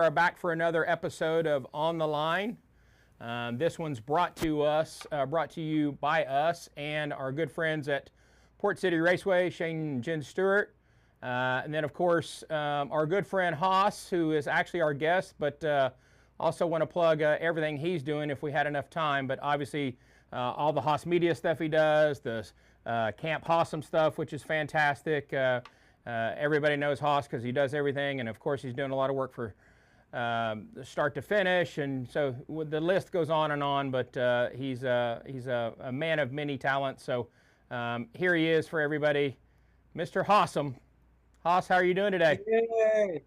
are back for another episode of On the Line. This one's brought to you by us and our good friends at Port City Raceway, Shane and Jen Stewart. And then, of course, our good friend Hoss, who is actually our guest, but also want to plug everything he's doing if we had enough time. But obviously, all the Hoss Media stuff he does, the Camp Hossome stuff, which is fantastic. Everybody knows Hoss because he does everything, and of course he's doing a lot of work for start to finish, and so the list goes on. But he's a man of many talents. So here he is for everybody, Mr. Hossome. Hoss, how are you doing today? Yay.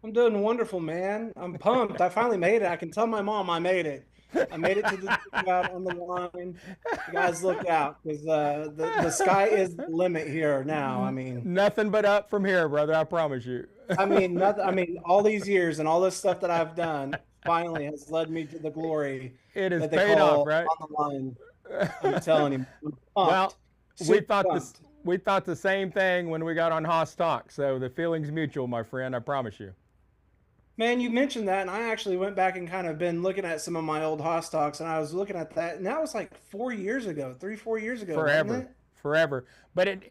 I'm doing wonderful, man. I'm pumped. I finally made it. I can tell my mom I made it. I made it to the out on the line. You guys look out because the sky is the limit here now. Nothing but up from here, brother. I promise you. Nothing. All these years and all this stuff that I've done finally has led me to the glory It is that they paid off, call right? on the line. I'm telling you, I'm Well, pumped. Super pumped. we thought the same thing when we got on Hoss Talk. So the feeling's mutual, my friend. I promise you. Man, you mentioned that, and I actually went back and kind of been looking at some of my old Haas talks, and I was looking at that, and that was like 4 years ago, 3, 4 years ago, wasn't Forever, it? forever. But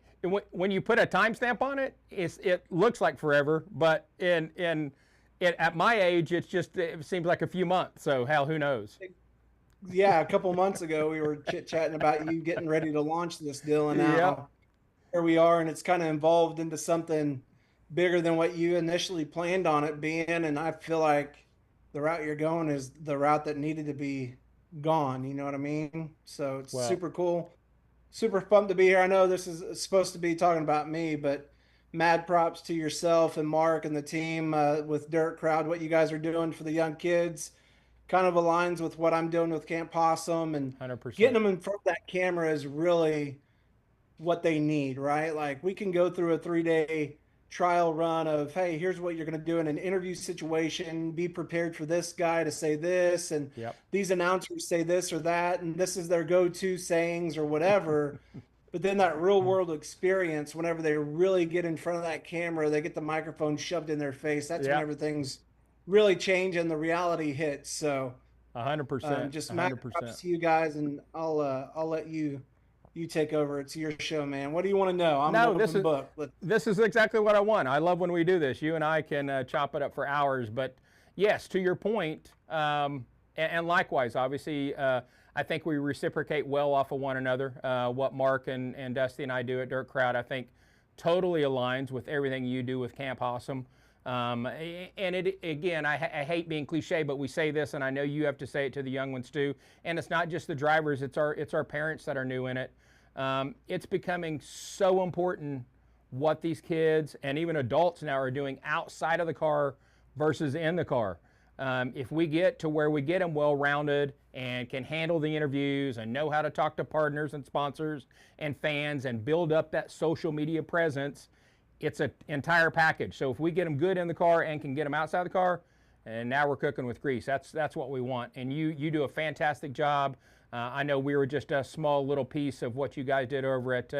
when you put a timestamp on it, it looks like forever. But at my age, it seems like a few months. So hell, who knows? Yeah, a couple months ago, we were chit-chatting about you getting ready to launch this deal, and Yep. now here we are, and it's kind of evolved into something bigger than what you initially planned on it being, and I feel like the route you're going is the route that needed to be gone, you know what I mean? So it's Well, super cool. Super pumped to be here. I know this is supposed to be talking about me, but mad props to yourself and Mark and the team with Dirt Crowd. What you guys are doing for the young kids kind of aligns with what I'm doing with Camp Possum, and getting 100%. them in front of that camera is really what they need, right? Like we can go through a 3 day trial run of, hey, here's what you're going to do in an interview situation. Be prepared for this guy to say this, and Yep. these announcers say this or that, and this is their go-to sayings or whatever. But then that real world experience, whenever they really get in front of that camera, they get the microphone shoved in their face. That's Yep. whenever things really change and the reality hits. So 100%. just mad props 100%. to you guys, and I'll let you take over. It's your show, man. What do you want to know? I'm an No, open book. this is exactly what I want. I love when we do this. You and I can chop it up for hours. But yes, to your point, and likewise, obviously, I think we reciprocate well off of one another. What Mark and Dusty and I do at Dirt Crowd, I think, totally aligns with everything you do with Camp Hossome. And it again, I hate being cliche, but we say this, and I know you have to say it to the young ones too. And it's not just the drivers; it's our parents that are new in it. It's becoming so important what these kids and even adults now are doing outside of the car versus in the car. If we get to where we get them well-rounded and can handle the interviews and know how to talk to partners and sponsors and fans and build up that social media presence, it's an entire package. So if we get them good in the car and can get them outside the car, and now we're cooking with grease. That's what we want. And you do a fantastic job. I know we were just a small little piece of what you guys did over at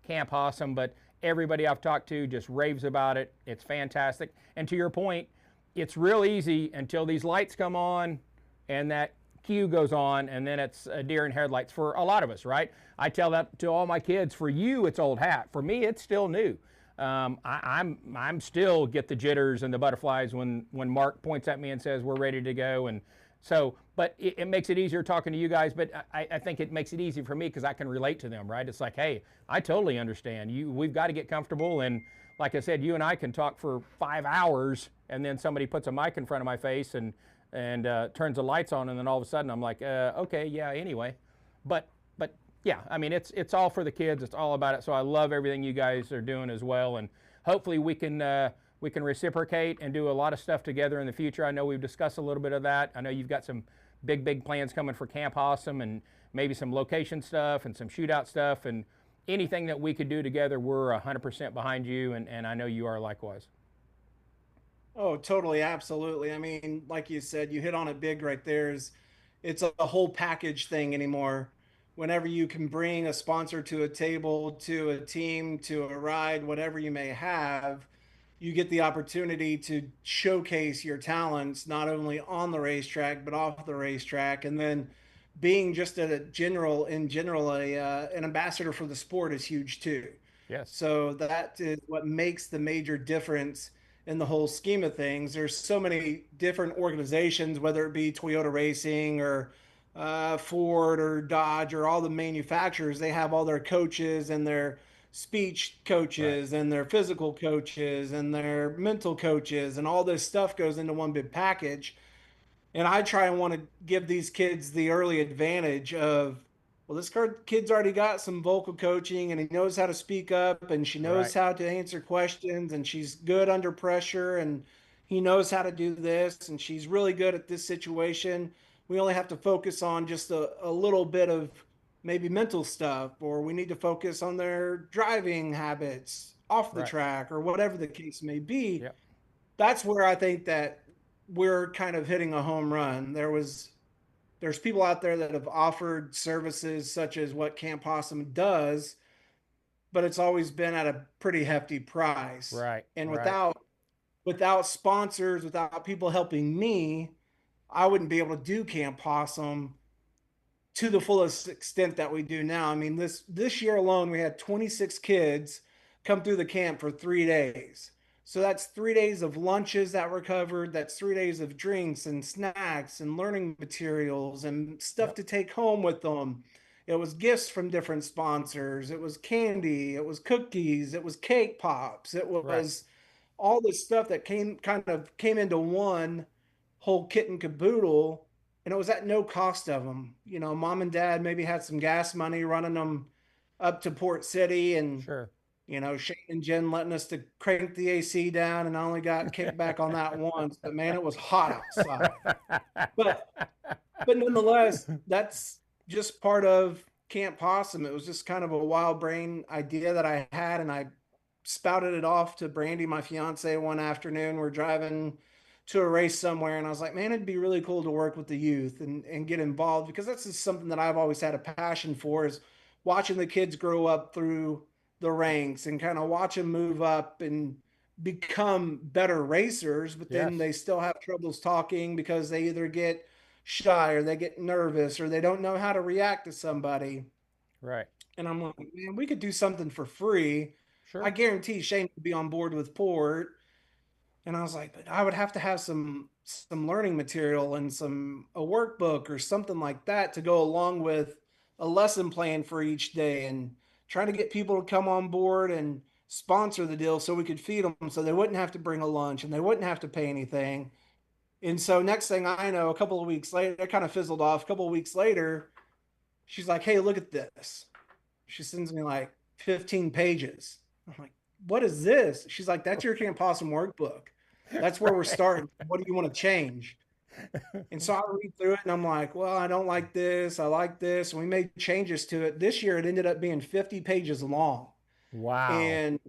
Camp Hossome, but everybody I've talked to just raves about it. It's fantastic. And to your point, it's real easy until these lights come on and that cue goes on, and then it's a deer in headlights for a lot of us, right? I tell that to all my kids. For you, it's old hat. For me, it's still new. I'm still get the jitters and the butterflies when Mark points at me and says we're ready to go. And so, but it makes it easier talking to you guys. But I think it makes it easy for me because I can relate to them, right? It's like, hey, I totally understand you. We've got to get comfortable. And like I said, you and I can talk for 5 hours, and then somebody puts a mic in front of my face and turns the lights on, and then all of a sudden I'm like, okay, yeah, anyway. But yeah, I mean, it's all for the kids. It's all about it. So I love everything you guys are doing as well, and hopefully we can reciprocate and do a lot of stuff together in the future. I know we've discussed a little bit of that. I know you've got some big plans coming for Camp Hossome, and maybe some location stuff and some shootout stuff, and anything that we could do together, we're 100% behind you, and I know you are likewise. Oh, totally, absolutely. Like you said, you hit on it big right there. It's a whole package thing anymore. Whenever you can bring a sponsor to a table, to a team, to a ride, whatever you may have, you get the opportunity to showcase your talents not only on the racetrack but off the racetrack, and then being just in general an ambassador for the sport is huge too. Yes. So that is what makes the major difference in the whole scheme of things. There's so many different organizations, whether it be Toyota Racing or Ford or Dodge or all the manufacturers. They have all their coaches and their speech Right. coaches and their physical coaches and their mental coaches, and all this stuff goes into one big package. And I try and want to give these kids the early advantage of, well, this kid's already got some vocal coaching and he knows how to speak up and she knows Right. how to answer questions and she's good under pressure and he knows how to do this and she's really good at this situation. We only have to focus on just a little bit of maybe mental stuff, or we need to focus on their driving habits off the Right. track or whatever the case may be. Yep. That's where I think that we're kind of hitting a home run. There's people out there that have offered services such as what Camp Hossome does, but it's always been at a pretty hefty price. Right. And Right. without sponsors, without people helping me, I wouldn't be able to do Camp Possum to the fullest extent that we do now. I mean, this year alone, we had 26 kids come through the camp for 3 days. So that's 3 days of lunches that were covered. That's 3 days of drinks and snacks and learning materials and stuff Yep. to take home with them. It was gifts from different sponsors. It was candy. It was cookies. It was cake pops. It Right. was all this stuff that came into one whole kit and caboodle, and it was at no cost of them. You know, mom and dad maybe had some gas money running them up to Port City, and Sure. Shane and Jen letting us to crank the AC down, and I only got kicked back on that once. But man, it was hot outside. But nonetheless, that's just part of Camp Possum. It was just kind of a wild brain idea that I had, and I spouted it off to Brandy, my fiance, one afternoon. We're driving to a race somewhere, and I was like, man, it'd be really cool to work with the youth and get involved, because that's just something that I've always had a passion for, is watching the kids grow up through the ranks and kind of watch them move up and become better racers, but then Yes. they still have troubles talking because they either get shy or they get nervous or they don't know how to react to somebody. Right. And I'm like, man, we could do something for free. I Sure. guarantee Shane would be on board with Port. And I was like, but I would have to have some learning material and some a workbook or something like that to go along with a lesson plan for each day, and trying to get people to come on board and sponsor the deal so we could feed them so they wouldn't have to bring a lunch and they wouldn't have to pay anything. And so next thing I know, a couple of weeks later, it kind of fizzled off. A couple of weeks later, she's like, hey, look at this. She sends me like 15 pages. I'm like, what is this? She's like, that's your Camp Possum workbook. That's where we're Right. starting. What do you want to change? And so I read through it and I'm like, well, I don't like this. I like this. And we made changes to it. This year it ended up being 50 pages long. Wow. And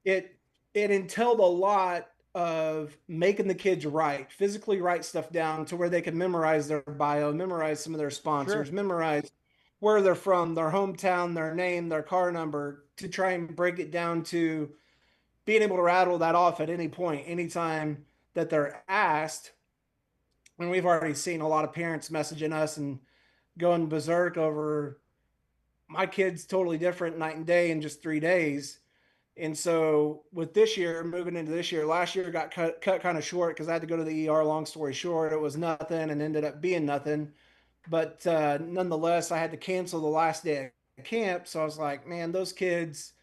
it it entailed a lot of making the kids physically write stuff down to where they could memorize their bio, memorize some of their sponsors, Sure. memorize where they're from, their hometown, their name, their car number, to try and break it down to being able to rattle that off at any point, anytime that they're asked. And we've already seen a lot of parents messaging us and going berserk over, my kid's totally different night and day in just 3 days. And so with this year, moving into this year, last year got cut kind of short because I had to go to the ER. Long story short, it was nothing and ended up being nothing. But nonetheless, I had to cancel the last day of camp. So I was like, man, those kids,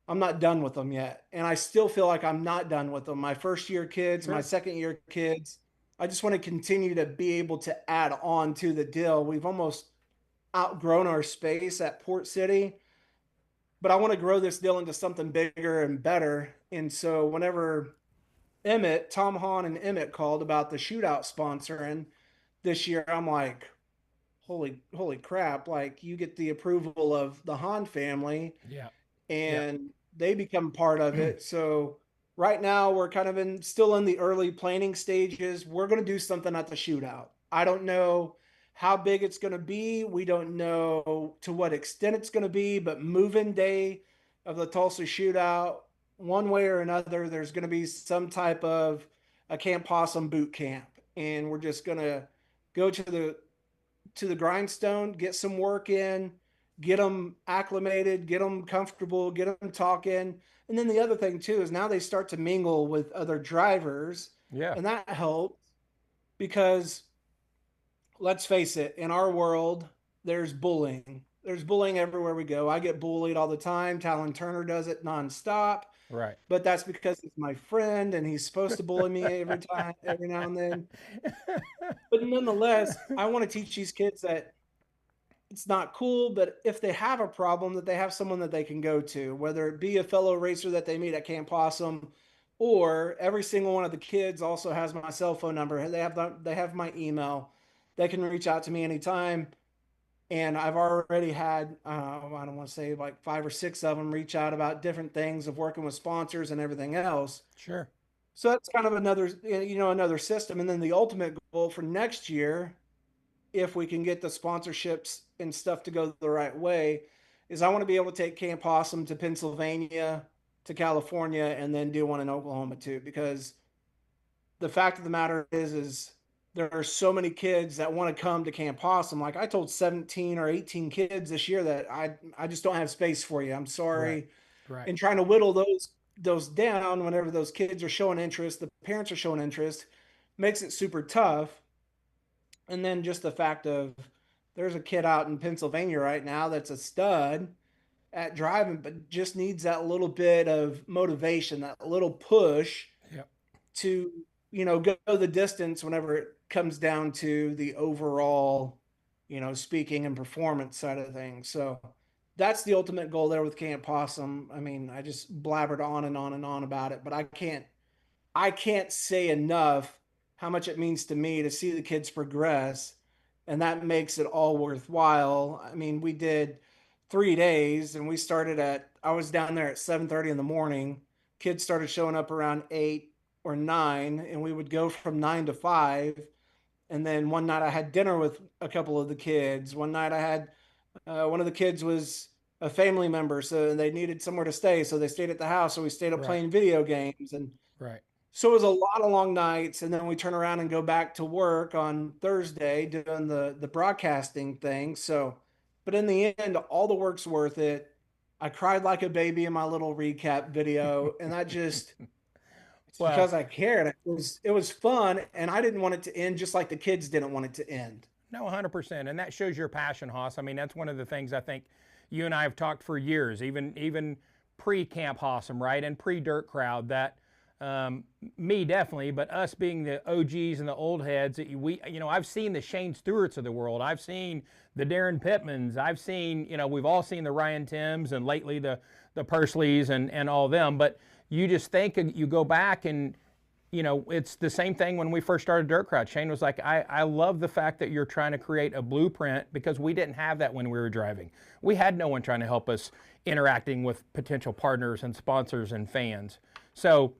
I'm not done with them yet. And I still feel like I'm not done with them. My first year kids, my Sure. second year kids, I just want to continue to be able to add on to the deal. We've almost outgrown our space at Port City, but I want to grow this deal into something bigger and better. And so whenever Tom Hahn and Emmett called about the shootout sponsoring this year, I'm like, holy crap. Like, you get the approval of the Hahn family Yeah. Yeah. and they become part of it. So right now we're kind of still in the early planning stages. We're going to do something at the shootout. I don't know how big it's going to be. We don't know to what extent it's going to be, but move-in day of the Tulsa shootout, one way or another, there's going to be some type of a Camp Possum boot camp, and we're just going to go to the grindstone, get some work in, get them acclimated, get them comfortable, get them talking. And then the other thing too is now they start to mingle with other drivers, Yeah, and that helps because let's face it, in our world, there's bullying. There's bullying everywhere we go. I get bullied all the time. Talon Turner does it nonstop, right. but that's because he's my friend and he's supposed to bully me every time, every now and then. But nonetheless, I want to teach these kids that it's not cool, but if they have a problem, that they have someone that they can go to, whether it be a fellow racer that they meet at Camp Possum, or every single one of the kids also has my cell phone number. They have my email. They can reach out to me anytime. And I've already had I don't want to say like 5 or 6 of them reach out about different things of working with sponsors and everything else. Sure. So that's kind of another system. And then the ultimate goal for next year, if we can get the sponsorships and stuff to go the right way, is I want to be able to take Camp Possum to Pennsylvania, to California, and then do one in Oklahoma too. Because the fact of the matter is there are so many kids that want to come to Camp Possum. Like I told 17 or 18 kids this year that I just don't have space for you. I'm Right. sorry. Right. And trying to whittle those down whenever those kids are showing interest, the parents are showing interest, makes it super tough. And then just the fact of there's a kid out in Pennsylvania right now that's a stud at driving, but just needs that little bit of motivation, that little push Yep. to, go the distance whenever it comes down to the overall, speaking and performance side of things. So that's the ultimate goal there with Camp Possum. I mean, I just blabbered on and on and on about it, but I can't say enough how much it means to me to see the kids progress, and that makes it all worthwhile. I mean, we did 3 days, and I was down there at 7:30 in the morning. Kids started showing up around 8 or 9, and we would go from 9 to 5. And then one night I had dinner with a couple of the kids. One night I had one of the kids was a family member, so they needed somewhere to stay, so they stayed at the house. So we stayed up Right. playing video games, and Right. so it was a lot of long nights, and then we turn around and go back to work on Thursday doing the broadcasting thing. So, but in the end, all the work's worth it. I cried like a baby in my little recap video, and it's Well, because I cared. It was fun, and I didn't want it to end just like the kids didn't want it to end. no, 100%, and that shows your passion, Hoss. I mean, that's one of the things I think you and I have talked for years, even pre Camp Hossum, right, and pre Dirt Crowd. That me definitely, but us being the OGs and the old heads, I've seen the Shane Stewarts of the world. I've seen the Darren Pittmans. I've seen, we've all seen the Ryan Tims, and lately the Pursleys and all them. But you just think, you go back and it's the same thing when we first started Dirt Crowd. Shane was like, I love the fact that you're trying to create a blueprint, because we didn't have that when we were driving. We had no one trying to help us interacting with potential partners and sponsors and fans. So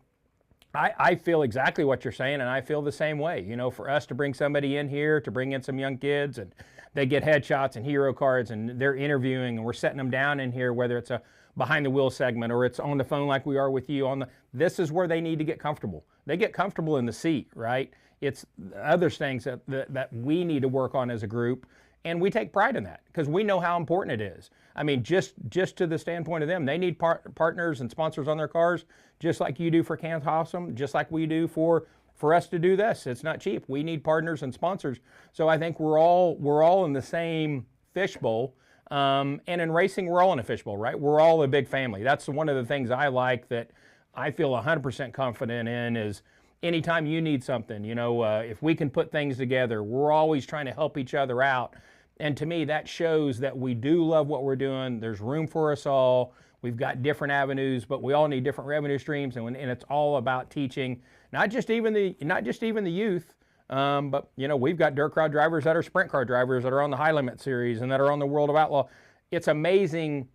I feel exactly what you're saying, and I feel the same way. For us to bring somebody in here, to bring in some young kids, and they get headshots and hero cards, and they're interviewing, and we're setting them down in here, whether it's a behind the wheel segment or it's on the phone like we are with you this is where they need to get comfortable. They get comfortable in the seat, right? It's other things that we need to work on as a group, and we take pride in that because we know how important it is. I mean, just to the standpoint of them, they need partners and sponsors on their cars, just like you do for Camp Hossum, just like we do for us to do this. It's not cheap. We need partners and sponsors. So I think we're all in the same fishbowl. And in racing, we're all in a fishbowl, right? We're all a big family. That's one of the things I like, that I feel 100% confident in, is anytime you need something, if we can put things together, we're always trying to help each other out. And to me, that shows that we do love what we're doing. There's room for us all. We've got different avenues, but we all need different revenue streams, and it's all about teaching, not just even the youth. But we've got Dirt Crowd drivers that are sprint car drivers that are on the High Limit Series and that are on the World of Outlaw. It's amazing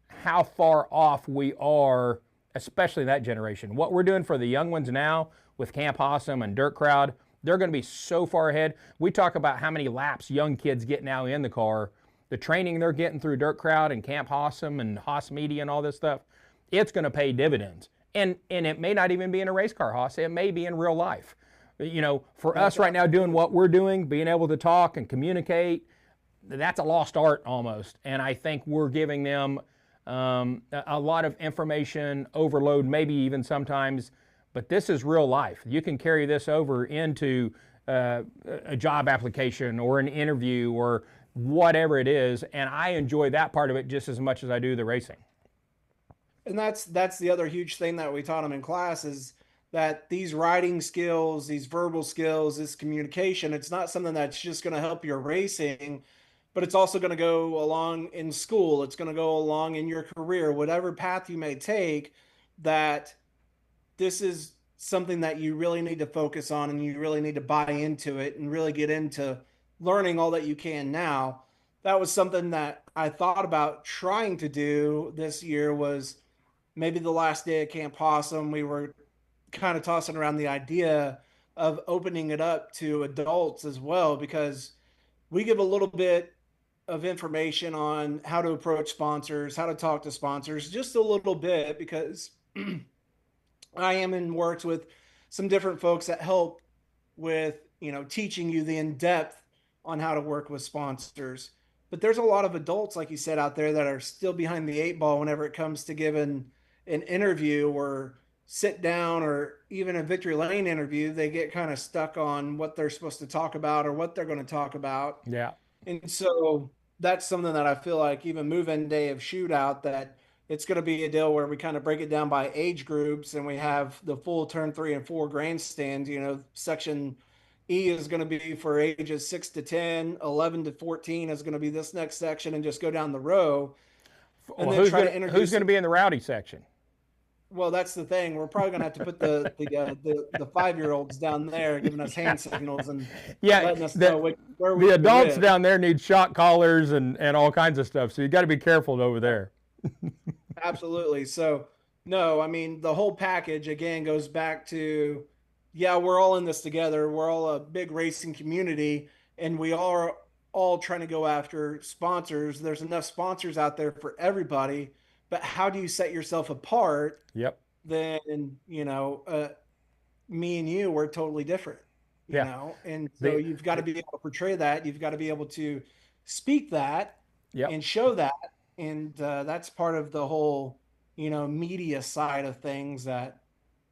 how far off we are, especially that generation. What we're doing for the young ones now with Camp Hossum and Dirt Crowd, they're going to be so far ahead. We talk about how many laps young kids get now in the car, the training they're getting through Dirt Crowd and Camp Hossum and Hoss Media and all this stuff. It's going to pay dividends. And it may not even be in a race car, Hoss. It may be in real life. You know, for us right now doing what we're doing, being able to talk and communicate, that's a lost art almost. And I think we're giving them a lot of information overload, maybe even sometimes, but this is real life. You can carry this over into a job application or an interview or whatever it is, and I enjoy that part of it just as much as I do the racing. And that's the other huge thing that we taught them in class is that these writing skills, these verbal skills, this communication, it's not something that's just going to help your racing, but it's also going to go along in school. It's going to go along in your career, whatever path you may take, that this is something that you really need to focus on and you really need to buy into it and really get into learning all that you can now. That was something that I thought about trying to do this year was maybe the last day of Camp Hossome, we were kind of tossing around the idea of opening it up to adults as well, because we give a little bit of information on how to approach sponsors, how to talk to sponsors, just a little bit, because I am in works with some different folks that help with, teaching you the in-depth on how to work with sponsors. But there's a lot of adults, like you said, out there that are still behind the eight ball whenever it comes to giving an interview or sit down or even a victory lane interview. They get kind of stuck on what they're supposed to talk about or what they're going to talk about. Yeah. And so that's something that I feel like even move-in day of shootout, that it's going to be a deal where we kind of break it down by age groups and we have the full turn 3 and 4 grandstands. Section E is going to be for ages 6 to 10, 11 to 14 is going to be this next section, and just go down the row. And well, then who's going to be in the rowdy section? Well, that's the thing. We're probably going to have to put the 5-year-olds down there giving us hand signals and letting us know where we the adults live. Down there need shock collars and all kinds of stuff. So you got to be careful over there. Absolutely. So, no, I mean, the whole package, again, goes back to, yeah, we're all in this together. We're all a big racing community, and we are all trying to go after sponsors. There's enough sponsors out there for everybody, but how do you set yourself apart? Yep. Then, me and you, we're totally different, and so you've got to be able to portray that. You've got to be able to speak that and show that. And that's part of the whole, media side of things that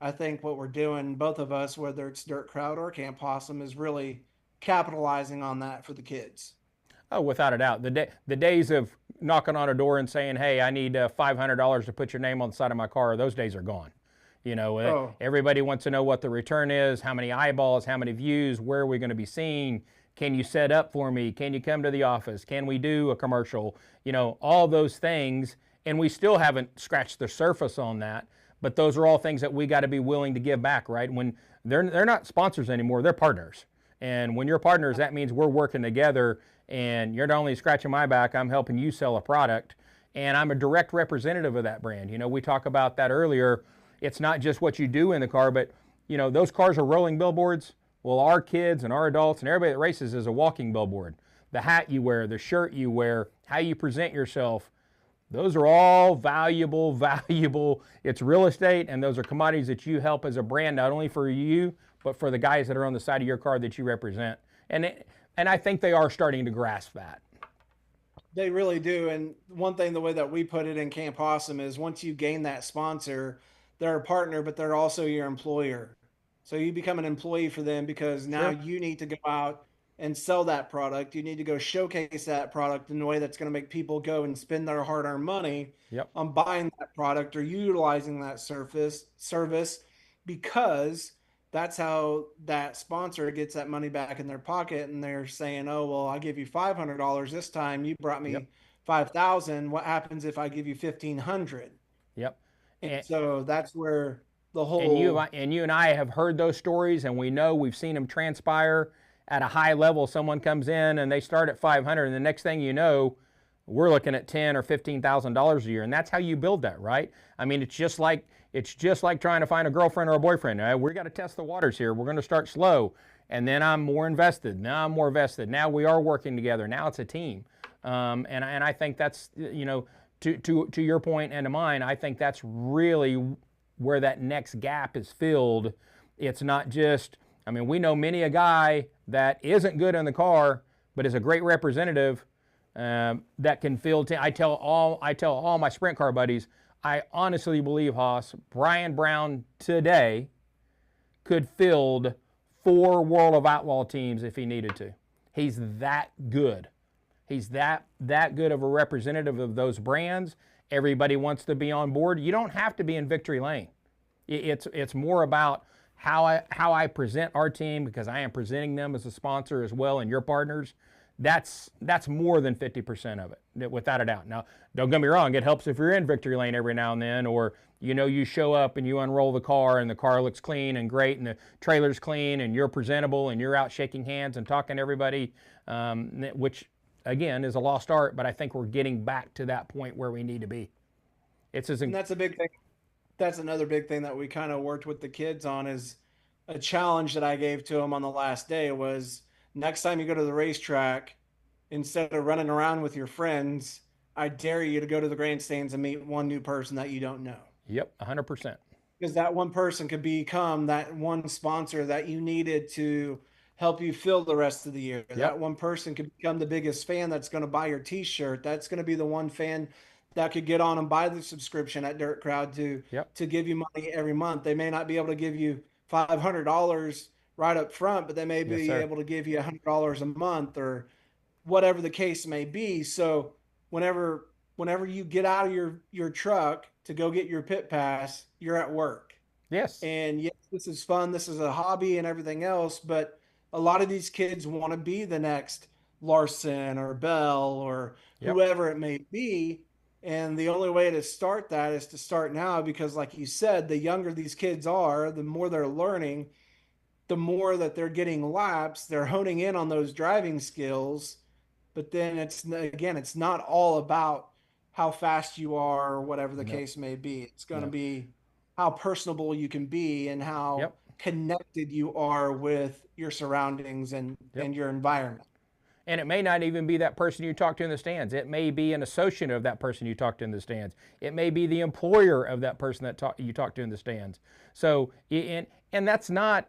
I think what we're doing, both of us, whether it's Dirt Crowd or Camp Hossome, is really capitalizing on that for the kids. Oh, without a doubt. The days of knocking on a door and saying, hey, I need $500 to put your name on the side of my car, those days are gone. Everybody wants to know what the return is, how many eyeballs, how many views, where are we going to be seen? Can you set up for me? Can you come to the office? Can we do a commercial? All those things. And we still haven't scratched the surface on that. But those are all things that we got to be willing to give back, right? When they're not sponsors anymore, they're partners. And when you're partners, that means we're working together, and you're not only scratching my back, I'm helping you sell a product, and I'm a direct representative of that brand. We talked about that earlier. It's not just what you do in the car, but those cars are rolling billboards. Well, our kids and our adults and everybody that races is a walking billboard. The hat you wear, the shirt you wear, how you present yourself, those are all valuable. It's real estate, and those are commodities that you help as a brand, not only for you, but for the guys that are on the side of your car that you represent. And I think they are starting to grasp that. They really do. And one thing, the way that we put it in Camp Hossome is once you gain that sponsor, they're a partner, but they're also your employer. So you become an employee for them because now you need to go out and sell that product. You need to go showcase that product in a way that's going to make people go and spend their hard-earned money on buying that product or utilizing that service, because that's how that sponsor gets that money back in their pocket. And they're saying, oh, well, I give you $500 this time. You brought me $5,000. What happens if I give you $1,500? Yep. And so that's where the whole... And you and I have heard those stories, and we know we've seen them transpire at a high level. Someone comes in and they start at $500, and the next thing you know, we're looking at $10,000 or $15,000 a year, and that's how you build that, right? I mean, it's just like trying to find a girlfriend or a boyfriend. We got to test the waters here. We're going to start slow, and then I'm more invested. Now I'm more vested. Now we are working together. Now it's a team, and I think that's to your point and to mine. I think that's really where that next gap is filled. It's not just, I mean, we know many a guy that isn't good in the car, but is a great representative that can fill. I tell all my sprint car buddies, I honestly believe, Hoss, Brian Brown today could field 4 World of Outlaw teams if he needed to. He's that good. He's that good of a representative of those brands. Everybody wants to be on board. You don't have to be in victory lane. It's more about how I present our team, because I am presenting them as a sponsor as well, and your partners. That's more than 50% of it, without a doubt. Now, don't get me wrong, it helps if you're in victory lane every now and then, or you show up and you unroll the car and the car looks clean and great and the trailer's clean and you're presentable and you're out shaking hands and talking to everybody, which again is a lost art, but I think we're getting back to that point where we need to be. And that's a big thing. That's another big thing that we kind of worked with the kids on, is a challenge that I gave to them on the last day was, next time you go to the racetrack, instead of running around with your friends, I dare you to go to the grandstands and meet one new person that you don't know. Yep, 100%. Because that one person could become that one sponsor that you needed to help you fill the rest of the year. Yep. That one person could become the biggest fan that's going to buy your t-shirt. That's going to be the one fan that could get on and buy the subscription at Dirt Crowd to give you money every month. They may not be able to give you $500 right up front, but they may be able to give you $100 a month or whatever the case may be. So whenever you get out of your truck to go get your pit pass, you're at work. Yes. And yes, this is fun. This is a hobby and everything else, but a lot of these kids want to be the next Larson or Bell or whoever it may be. And the only way to start that is to start now, because like you said, the younger these kids are, the more they're learning, the more that they're getting laps, they're honing in on those driving skills. But then it's not all about how fast you are or whatever the case may be. It's going to be how personable you can be and how connected you are with your surroundings and your environment. And it may not even be that person you talk to in the stands. It may be an associate of that person you talk to in the stands. It may be the employer of that person that you talk to in the stands. So, and that's not,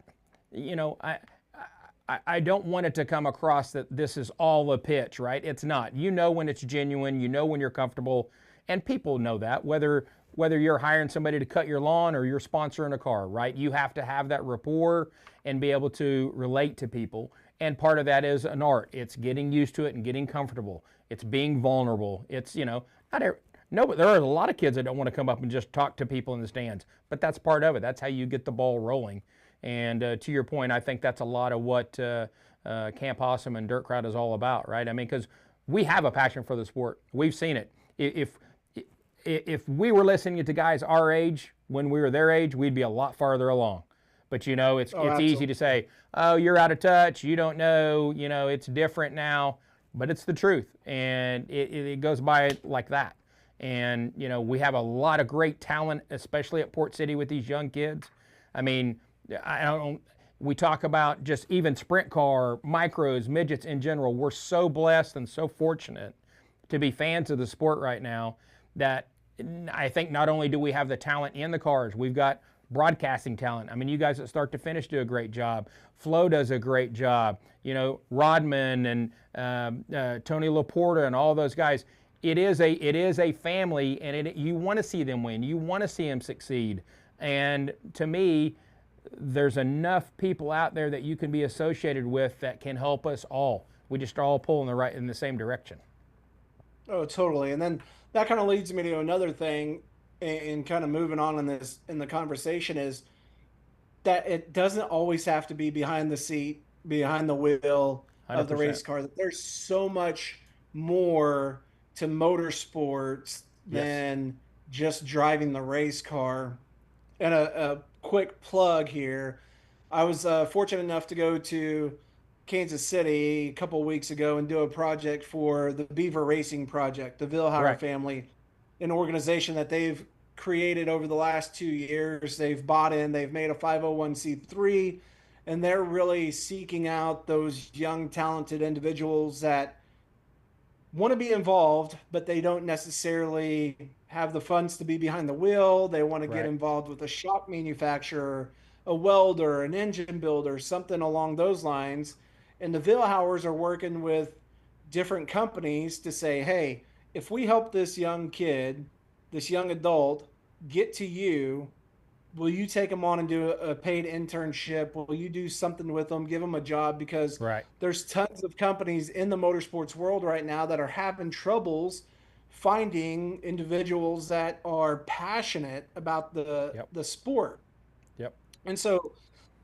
I don't want it to come across that this is all a pitch, right? It's not. You know when it's genuine. You know when you're comfortable. And people know that, whether you're hiring somebody to cut your lawn or you're sponsoring a car, right? You have to have that rapport and be able to relate to people. And part of that is an art. It's getting used to it and getting comfortable. It's being vulnerable. It's, but there are a lot of kids that don't want to come up and just talk to people in the stands. But that's part of it. That's how you get the ball rolling. And to your point, I think that's a lot of what Camp Hossome and Dirt Crowd is all about, right? I mean, because we have a passion for the sport. We've seen it. If we were listening to guys our age when we were their age, we'd be a lot farther along. But it's easy to say, oh, you're out of touch, you don't know, it's different now. But it's the truth, and it goes by like that. And we have a lot of great talent, especially at Port City with these young kids. I mean, we talk about just even sprint car, micros, midgets in general. We're so blessed and so fortunate to be fans of the sport right now that I think not only do we have the talent in the cars, we've got broadcasting talent. I mean, you guys at Start to Finish do a great job. Flo does a great job. Rodman and Tony Laporta and all those guys. It is a family, and you want to see them win. You want to see them succeed. And to me, there's enough people out there that you can be associated with that can help us all. We just all pull in the same direction. Oh, totally. And then that kind of leads me to another thing, and kind of moving on in the conversation, is that it doesn't always have to be behind the seat, behind the wheel of the 100%. Race car. There's so much more to motorsports than just driving the race car. And a quick plug here. I was fortunate enough to go to Kansas City a couple of weeks ago and do a project for the Beaver Racing Project, the Vilhauer family, an organization that they've created over the last 2 years. They've bought in, they've made a 501c3, and they're really seeking out those young, talented individuals that want to be involved, but they don't necessarily have the funds to be behind the wheel. They want to get Right. involved with a shop manufacturer, a welder, an engine builder, something along those lines. And the Vilhauers are working with different companies to say, hey, if we help this young kid, this young adult get to you, will you take them on and do a paid internship? Will you do something with them, give them a job? Because Right. there's tons of companies in the motorsports world right now that are having troubles finding individuals that are passionate about the Yep. the sport. Yep. And so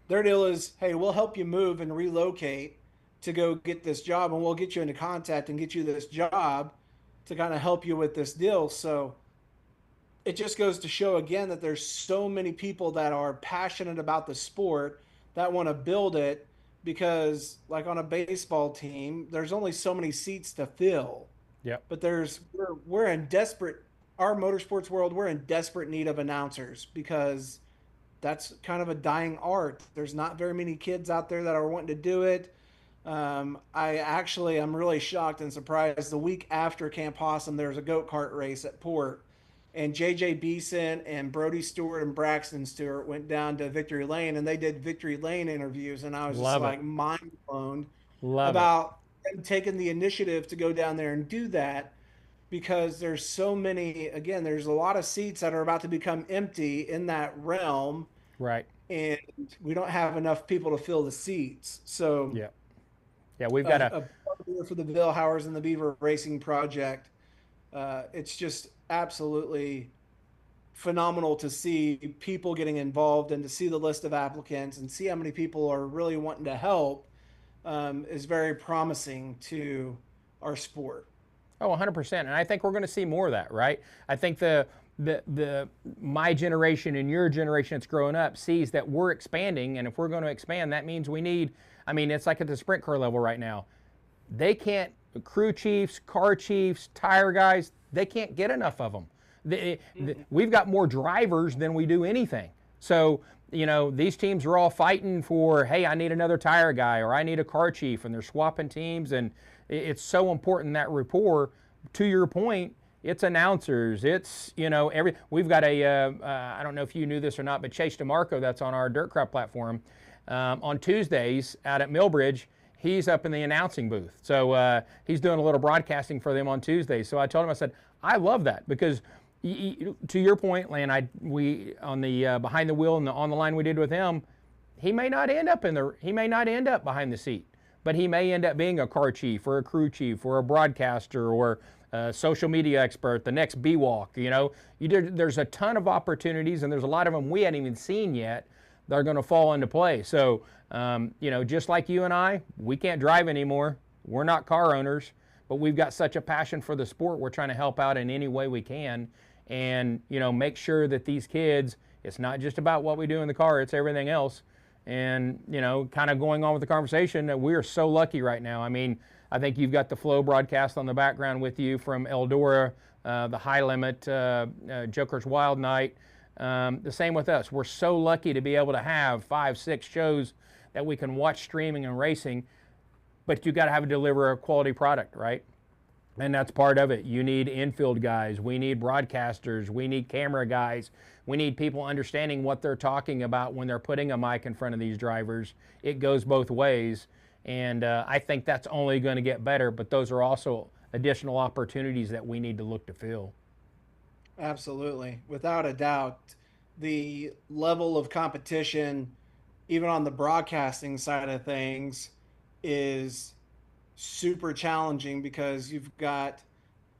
their deal is, hey, we'll help you move and relocate to go get this job, and we'll get you into contact and get you this job to kind of help you with this deal. So it just goes to show again that there's so many people that are passionate about the sport that want to build it, because like on a baseball team there's only so many seats to fill, Yep. but we're in desperate, our motorsports world, we're in desperate need of announcers, because that's kind of a dying art. There's not very many kids out there that are wanting to do it. I'm really shocked and surprised. The week after Camp Hossome, there was a go kart race at Port, and JJ Beeson and Brody Stewart and Braxton Stewart went down to Victory Lane, and they did Victory Lane interviews, and I was just Love it. like mind blown Love it. about them taking the initiative to go down there and do that, because there's so many, again, there's a lot of seats that are about to become empty in that realm, Right. and we don't have enough people to fill the seats. So Yeah. Yeah. We've got a a partner for the Bill Howers and the Beaver Racing Project. It's just absolutely phenomenal to see people getting involved and to see the list of applicants and see how many people are really wanting to help, is very promising to our sport. Oh, 100%. And I think we're going to see more of that, right? I think the my generation and your generation that's growing up sees that we're expanding, and if we're going to expand, that means we need. I mean, it's like at the sprint car level right now. They can't, crew chiefs, car chiefs, tire guys, they can't get enough of them. We've got more drivers than we do anything. So, these teams are all fighting for, hey, I need another tire guy or I need a car chief, and they're swapping teams. And it's so important, that rapport. To your point, it's announcers. It's, we've got I don't know if you knew this or not, but Chase DeMarco, that's on our Dirt Crap platform, on Tuesdays out at Millbridge, he's up in the announcing booth. So he's doing a little broadcasting for them on Tuesdays. So I told him, I said, I love that, because to your point, Lan, we on the behind the wheel and the on the line we did with him, he may not end up behind the seat, but he may end up being a car chief or a crew chief or a broadcaster or a social media expert, the next B-Walk. There's a ton of opportunities, and there's a lot of them we hadn't even seen yet that are going to fall into play. So, just like you and I, we can't drive anymore. We're not car owners, but we've got such a passion for the sport. We're trying to help out in any way we can, and make sure that these kids, it's not just about what we do in the car, it's everything else. And kind of going on with the conversation, that we are so lucky right now. I mean, I think you've got the Flow broadcast on the background with you from Eldora, the High Limit, Joker's Wild Night. The same with us. We're so lucky to be able to have 5, 6 shows that we can watch streaming and racing, but you got to have to deliver a quality product, right? And that's part of it. You need infield guys. We need broadcasters. We need camera guys. We need people understanding what they're talking about when they're putting a mic in front of these drivers. It goes both ways. And I think that's only going to get better, but those are also additional opportunities that we need to look to fill. Absolutely. Without a doubt, the level of competition, even on the broadcasting side of things, is super challenging, because you've got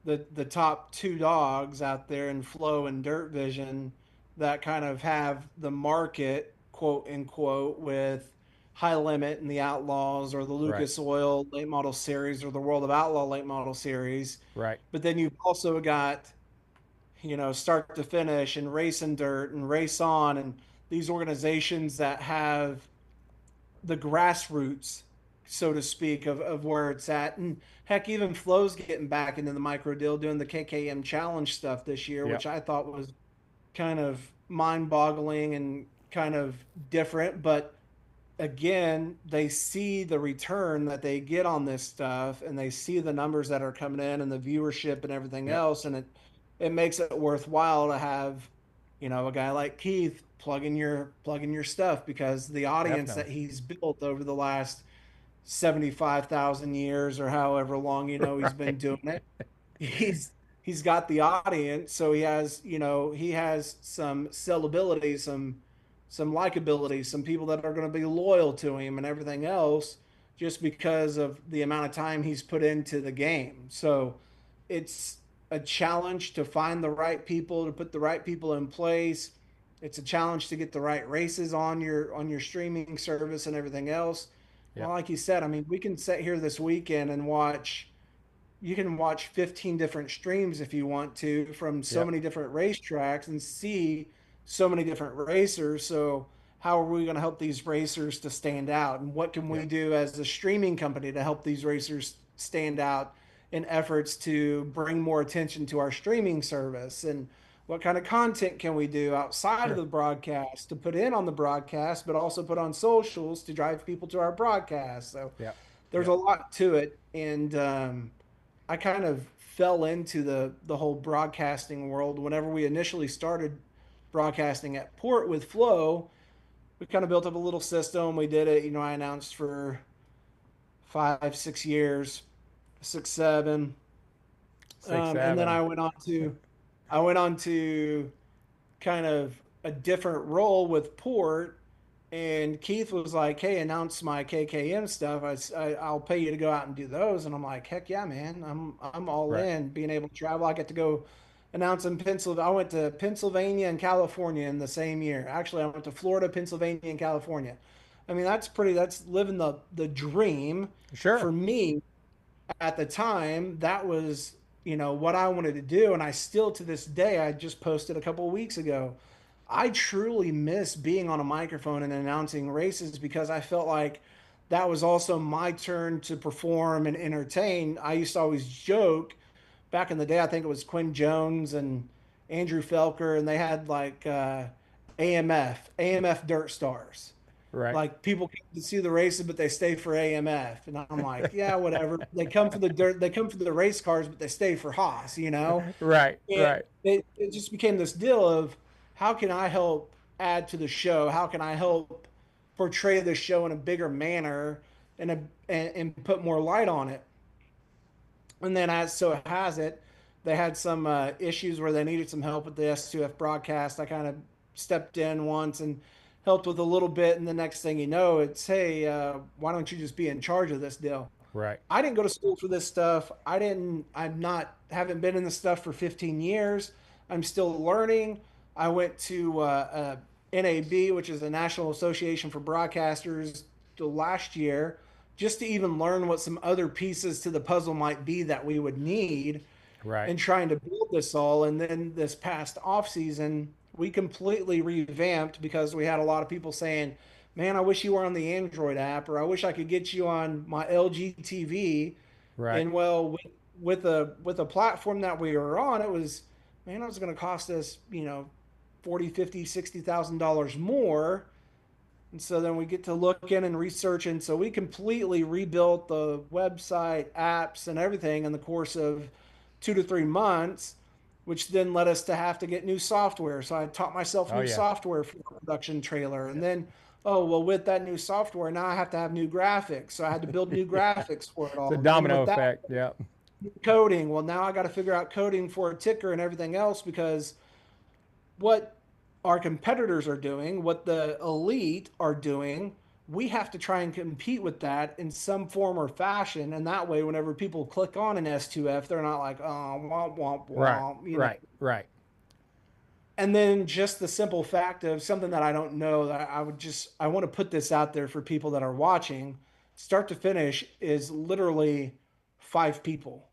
the top two dogs out there in Flow and Dirt Vision that kind of have the market, quote unquote, with High Limit and the Outlaws, or the Right, Lucas Oil Late Model Series, or the World of Outlaw Late Model Series. right, But then you've also got, Start to Finish and Race and Dirt and Race On, and these organizations that have the grassroots, so to speak, of where it's at. And heck, even Flow's getting back into the micro deal, doing the KKM Challenge stuff this year, yep, which I thought was kind of mind boggling and kind of different. But again, they see the return that they get on this stuff, and they see the numbers that are coming in and the viewership and everything Yep. else, and it makes it worthwhile to have, a guy like Keith plugging your stuff, because the audience Definitely. that he's built over the last 75,000 years, or however long, he's been Right. doing it. He's he's got the audience, so he has some sellability, some likability, some people that are going to be loyal to him and everything else, just because of the amount of time he's put into the game. So it's a challenge to find the right people, to put the right people in place. It's a challenge to get the right races on your streaming service and everything else. Well, Yep. like you said, I mean, we can sit here this weekend and watch you can watch 15 different streams if you want to, from so Yep. many different racetracks, and see so many different racers. So how are we going to help these racers to stand out, and what can we Yep. do as a streaming company to help these racers stand out in efforts to bring more attention to our streaming service, and what kind of content can we do outside of Sure. the broadcast to put in on the broadcast, but also put on socials to drive people to our broadcast. So Yep. there's Yep. a lot to it. And I kind of fell into the whole broadcasting world whenever we initially started broadcasting at Port with Flow. We kind of built up a little system. We did it, I announced for 5, 6 years, 6, 7, Six, and then seven. I went on to kind of a different role with Port. And Keith was like, "Hey, announce my KKM stuff. I'll pay you to go out and do those." And I'm like, "Heck yeah, man! I'm all Right. in. Being able to travel, I get to go announce in Pennsylvania. I went to Pennsylvania and California in the same year. Actually, I went to Florida, Pennsylvania, and California. I mean, that's pretty. That's living the dream Sure. for me at the time. That was, what I wanted to do, and I still, to this day, I just posted a couple of weeks ago, I truly miss being on a microphone and announcing races, because I felt like that was also my turn to perform and entertain. I used to always joke back in the day. I think it was Quinn Jones and Andrew Felker, and they had like AMF Dirt Stars. Right. Like, people come to see the races, but they stay for AMF, and I'm like, yeah, whatever. They come for the dirt, they come for the race cars, but they stay for Haas, Right. And Right. it just became this deal of, how can I help add to the show? How can I help portray the show in a bigger manner, and put more light on it? And then, as so has it, they had some issues where they needed some help with the S2F broadcast. I kind of stepped in once and helped with a little bit. And the next thing you know, it's, hey, why don't you just be in charge of this deal? Right. I didn't go to school for this stuff. Haven't been in this stuff for 15 years. I'm still learning. I went to NAB, which is the National Association for Broadcasters, the last year, just to even learn what some other pieces to the puzzle might be that we would need Right. in trying to build this all. And then this past off season, we completely revamped, because we had a lot of people saying, "Man, I wish you were on the Android app," or, "I wish I could get you on my LG TV." Right. And well, with a platform that we were on, it was going to cost us, 40, 50, $60,000 more. And so then we get to look in and research. And so we completely rebuilt the website, apps, and everything in the course of 2 to 3 months, which then led us to have to get new software. So I taught myself Oh new yeah. software for the production trailer. And Yep. then, oh, well, with that new software, now I have to have new graphics. So I had to build new Yeah. graphics for it It's a all. And then domino with that, effect. Yep. coding. Well, now I got to figure out coding for a ticker and everything else, because what our competitors are doing, what the elite are doing, we have to try and compete with that in some form or fashion. And that way, whenever people click on an S2F, they're not like, "Oh, womp, womp, Right. womp." Right. Right. And then just the simple fact of something that I don't know, that I want to put this out there for people that are watching, start to finish is literally 5 people.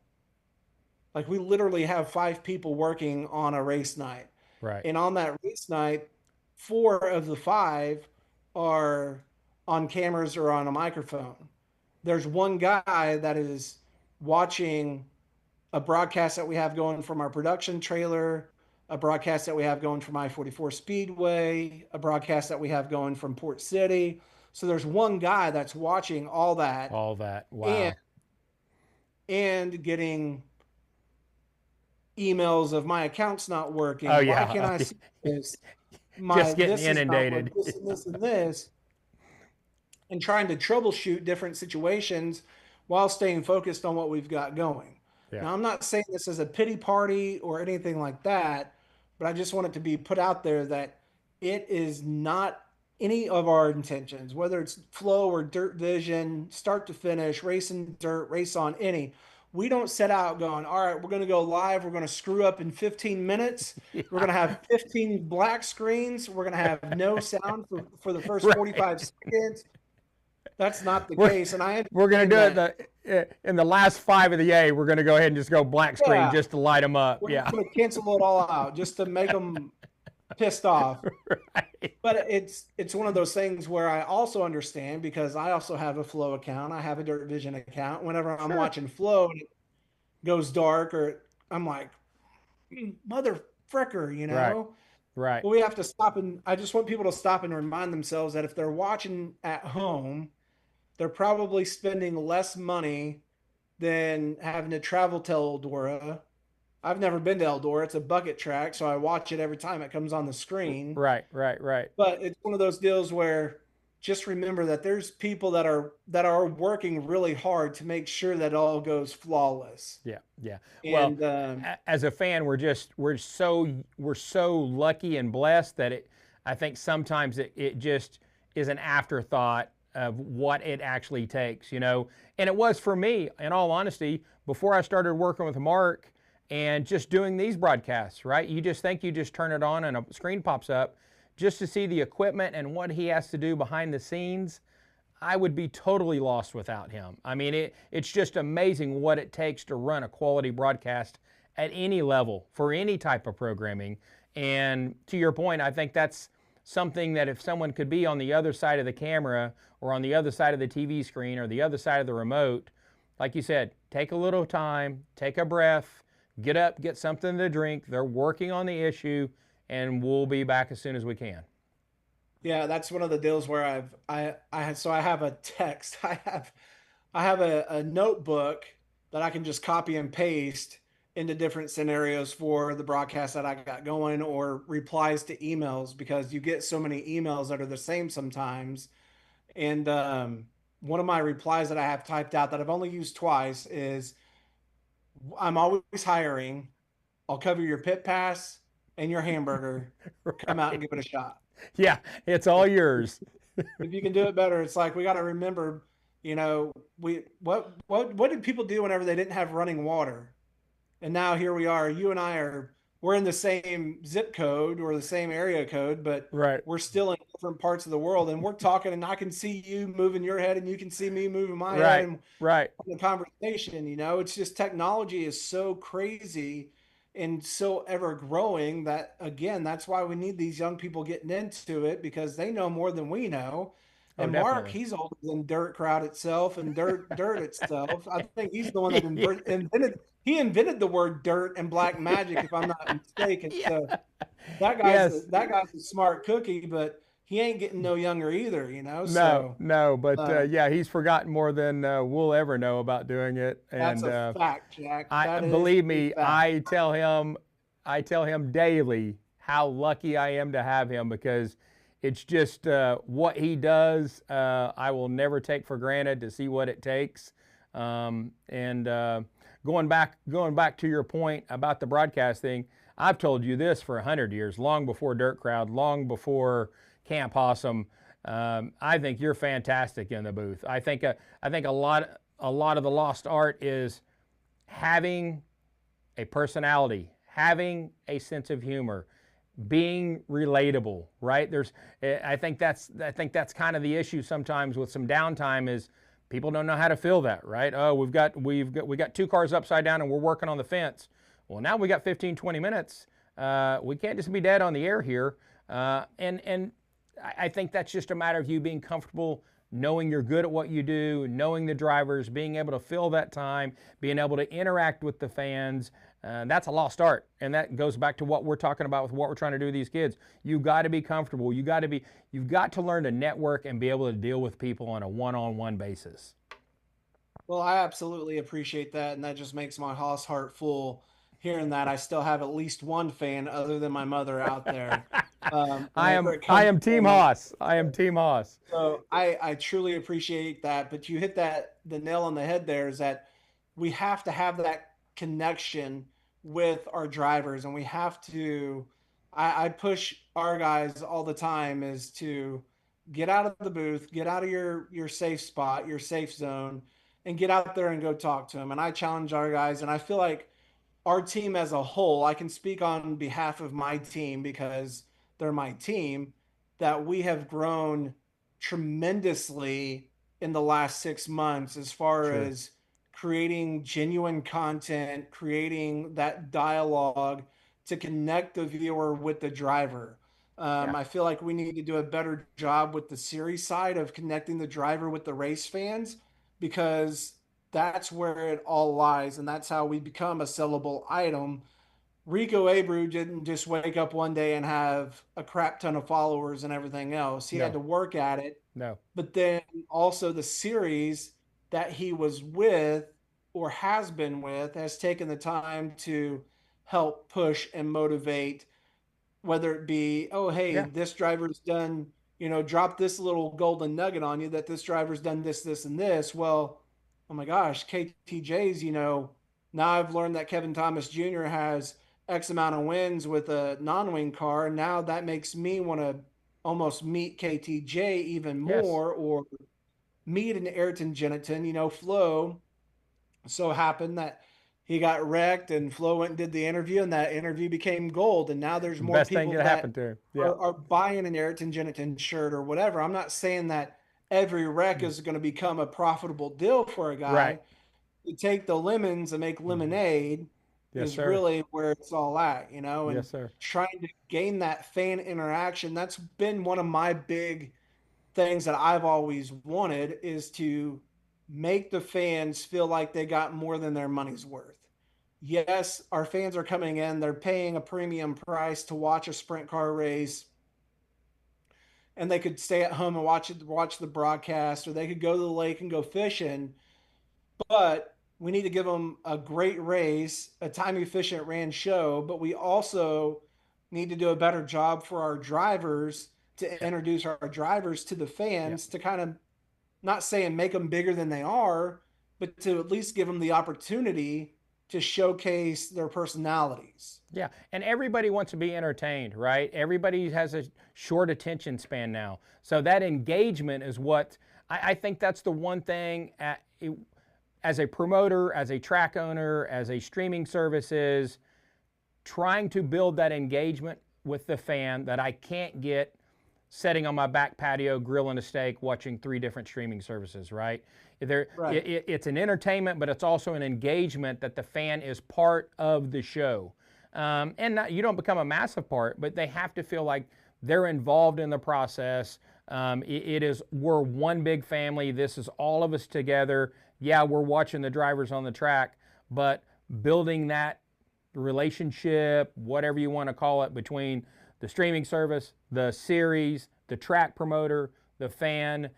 Like, we literally have 5 people working on a race night. Right. And on that race night, 4 of the 5 are on cameras or on a microphone. There's one guy that is watching a broadcast that we have going from our production trailer, a broadcast that we have going from I-44 Speedway, a broadcast that we have going from Port City, So there's one guy that's watching all that All that. and Wow. getting emails of my account's not Oh working. Why can't yeah. I see this? My Just getting this is not inundated. working, this and this and this, and trying to troubleshoot different situations while staying focused on what we've got going. Yeah. Now, I'm not saying this as a pity party or anything like that, but I just want it to be put out there that it is not any of our intentions, whether it's flow or dirt vision, start to finish, race and dirt, race on any. We don't set out going, all right, we're going to go live. We're going to screw up in 15 minutes. We're going to have 15 black screens. We're going to have no sound for the first Right. 45 seconds. That's not the We're case. And I we're gonna understand do it that. in the last 5 of the A. We're gonna go ahead and just go black screen Yeah, just to light them up. we're Yeah. just going to cancel it all out just to make them pissed off. Right. But it's one of those things where I also understand because I also have a Flow account. I have a Dirt Vision account. Whenever I'm Sure. watching Flow and it goes dark, or I'm like, mother fricker, you Right. know? Right. But we have to stop, and I just want people to stop and remind themselves that if they're watching at home, they're probably spending less money than having to travel to Eldora. I've never been to Eldora. It's a bucket track, so I watch it every time it comes on the screen. Right. Right. Right. But it's one of those deals where just remember that there's people that are working really hard to make sure that it all goes flawless. Yeah. Yeah. Well, And as a fan, we're so lucky and blessed that I think sometimes it just is an afterthought of what it actually takes, you know. And it was for me, in all honesty, before I started working with Mark and just doing these broadcasts, right? You just think you just turn it on and a screen pops up. Just to see the equipment and what he has to do behind the scenes, I would be totally lost without him. I mean, it's just amazing what it takes to run a quality broadcast at any level for any type of programming. And to your point, I think that's something that if someone could be on the other side of the camera or on the other side of the TV screen or the other side of the remote, like you said, take a little time, take a breath, get up, get something to drink. They're working on the issue, and we'll be back as soon as we can. yeah, that's one of the deals where I have a text. I have a notebook that I can just copy and paste into different scenarios for the broadcast that I got going or replies to emails because you get so many emails that are the same sometimes. And one of my replies that I have typed out that I've only used twice is I'm always hiring. I'll cover your pit pass and your hamburger. Come out and Right. give it a shot. Yeah, it's all yours. If you can do it better, it's like we got to remember, we what did people do whenever they didn't have running water? And now here we are. You and I we're in the same zip code or the same area code, but Right. we're still in different parts of the world. And we're talking, and I can see you moving your head, and you can see me moving my head, Right. and Right. the conversation. It's just technology is so crazy and so ever growing that again, that's why we need these young people getting into it because they know more than we know. Oh, And Mark, definitely. he's older than Dirt Crowd itself and Dirt itself. I think he's the one that invented the word dirt and black magic, if I'm not mistaken. Yeah. So that guy's Yes. that guy's a smart cookie, but he ain't getting no younger either. No, So no, but uh, yeah, he's forgotten more than we'll ever know about doing it. that's And a fact, Jack. I That is believe a me, fact. I tell him daily how lucky I am to have him because it's just what he does. I will never take for granted to see what it takes. And going back to your point about the broadcasting, I've told you this for 100 years, long before Dirt Crowd, long before Camp Hossome. I think you're fantastic in the booth. I think a lot of the lost art is having a personality, having a sense of humor, being relatable, right? I think that's kind of the issue sometimes with some downtime is people don't know how to fill that, right? Oh, we got two cars upside down and we're working on the fence. Well, now we got 15, 20 minutes. We can't just be dead on the air here. And I think that's just a matter of you being comfortable knowing you're good at what you do, knowing the drivers, being able to fill that time, being able to interact with the fans. That's a lost art, and that goes back to what we're talking about with what we're trying to do with these kids. You've got to be comfortable. You've got to learn to network and be able to deal with people on a one-on-one basis. Well, I absolutely appreciate that, and that just makes my Hoss heart full hearing that I still have at least one fan other than my mother out there. Whenever it I comes am Team to Hoss. I am Team Hoss. so I truly appreciate that. But you hit the nail on the head there is that we have to have that connection with our drivers, and we have to. I push our guys all the time is to get out of the booth, get out of your safe spot, your safe zone, and get out there and go talk to them. And I challenge our guys, and I feel like our team as a whole, I can speak on behalf of my team because they're my team, that we have grown tremendously in the last 6 months as far Sure. as creating genuine content, creating that dialogue to connect the viewer with the driver. Yeah. I feel like we need to do a better job with the series side of connecting the driver with the race fans because that's where it all lies, and that's how we become a sellable item. Rico Abreu didn't just wake up one day and have a crap ton of followers and everything else. He had No. to work at it, No. but then also the series that he was with or has been with has taken the time to help push and motivate, whether it be, oh, hey, Yeah. this driver's done, drop this little golden nugget on you that this driver's done this, this, and this. Well, oh my gosh, KTJ's, now I've learned that Kevin Thomas Jr. has X amount of wins with a non-wing car. Now that makes me want to almost meet KTJ even Yes. more or meet an Ayrton Geniton. Flo so happened that he got wrecked and Flo went and did the interview and that interview became gold. And now there's more Best thing people that that happened to him. Yeah. are buying an Ayrton Geniton shirt or whatever. I'm not saying that every wreck is going to become a profitable deal for a Right. guy. To take the lemons and make lemonade Yes, is sir. really where it's all at, and Yes, sir. trying to gain that fan interaction. That's been one of my big things that I've always wanted is to make the fans feel like they got more than their money's worth. Yes, our fans are coming in, they're paying a premium price to watch a sprint car race, and they could stay at home and watch the broadcast, or they could go to the lake and go fishing. But we need to give them a great race, a time efficient ran show, but we also need to do a better job for our drivers to Yeah. introduce our drivers to the Yeah. fans to kind of not saying make them bigger than they are, but to at least give them the opportunity to showcase their personalities. Yeah, and everybody wants to be entertained, right? Everybody has a short attention span now. So that engagement is what I think that's the one thing as a promoter, as a track owner, as a streaming service is trying to build that engagement with the fan that I can't get sitting on my back patio grilling a steak watching 3 different streaming services, right? Right. It's an entertainment, but it's also an engagement that the fan is part of the show. You don't become a massive part, but they have to feel like they're involved in the process. We're one big family. This is all of us together. Yeah, we're watching the drivers on the track, but building that relationship, whatever you want to call it, between the streaming service, the series, the track promoter, the fan,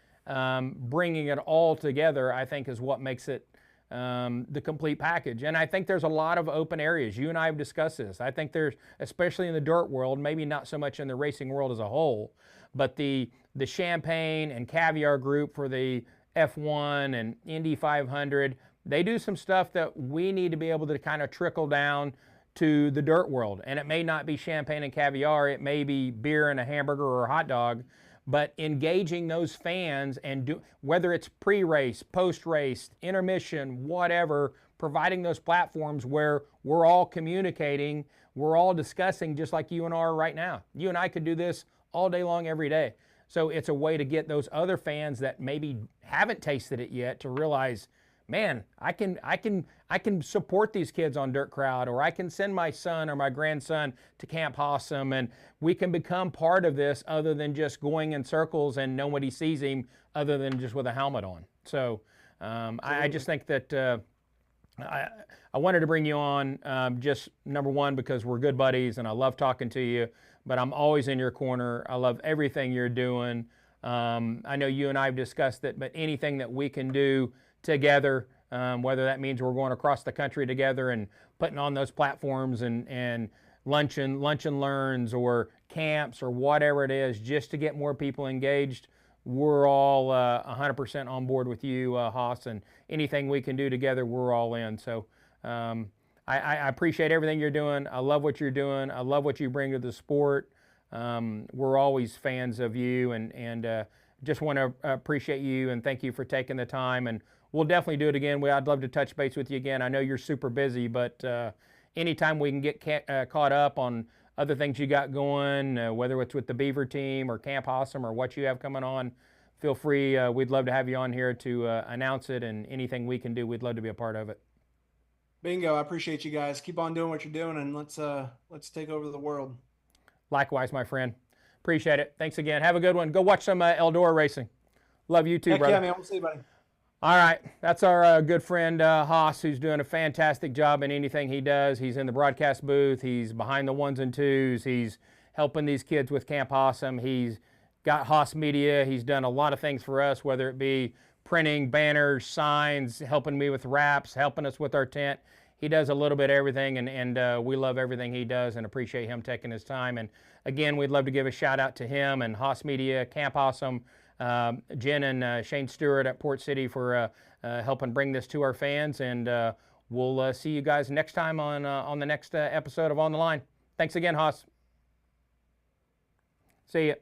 bringing it all together, I think is what makes it the complete package. And I think there's a lot of open areas. You and I have discussed this. I think there's, especially in the dirt world, maybe not so much in the racing world as a whole, but the champagne and caviar group for the F1 and Indy 500, they do some stuff that we need to be able to kind of trickle down to the dirt world. And it may not be champagne and caviar, it may be beer and a hamburger or a hot dog, but engaging those fans and whether it's pre-race, post-race, intermission, whatever, providing those platforms where we're all communicating, we're all discussing just like you and I are right now. You and I could do this all day long every day. So it's a way to get those other fans that maybe haven't tasted it yet to realize, man, I can support these kids on Dirt Crowd, or I can send my son or my grandson to Camp Hossome, and we can become part of this other than just going in circles and nobody sees him other than just with a helmet on. So I just think that I wanted to bring you on, just number one, because we're good buddies and I love talking to you, but I'm always in your corner. I love everything you're doing. I know you and I have discussed it, but anything that we can do together, whether that means we're going across the country together and putting on those platforms and lunch and learns or camps or whatever it is, just to get more people engaged, we're all 100% on board with you, Hoss, and anything we can do together, we're all in. So I appreciate everything you're doing. I love what you're doing. I love what you bring to the sport. We're always fans of you, and just want to appreciate you and thank you for taking the time. And we'll definitely do it again. I'd love to touch base with you again. I know you're super busy, but anytime we can get caught up on other things you got going, whether it's with the Beaver team or Camp Hossome or what you have coming on, feel free. We'd love to have you on here to announce it, and anything we can do, we'd love to be a part of it. Bingo. I appreciate you guys. Keep on doing what you're doing, and let's take over the world. Likewise, my friend. Appreciate it. Thanks again. Have a good one. Go watch some Eldora racing. Love you too, Heck brother. yeah, man. We'll see you, buddy. All right. That's our good friend Hoss, who's doing a fantastic job in anything he does. He's in the broadcast booth. He's behind the ones and twos. He's helping these kids with Camp Hossome. He's got Hoss Media. He's done a lot of things for us, whether it be printing banners, signs, helping me with wraps, helping us with our tent. He does a little bit of everything, and we love everything he does and appreciate him taking his time. And again, we'd love to give a shout out to him and Hoss Media, Camp Hossome, Jen and Shane Stewart at Port City for helping bring this to our fans. And we'll see you guys next time on the next episode of On the Line. Thanks again, Hoss. See ya.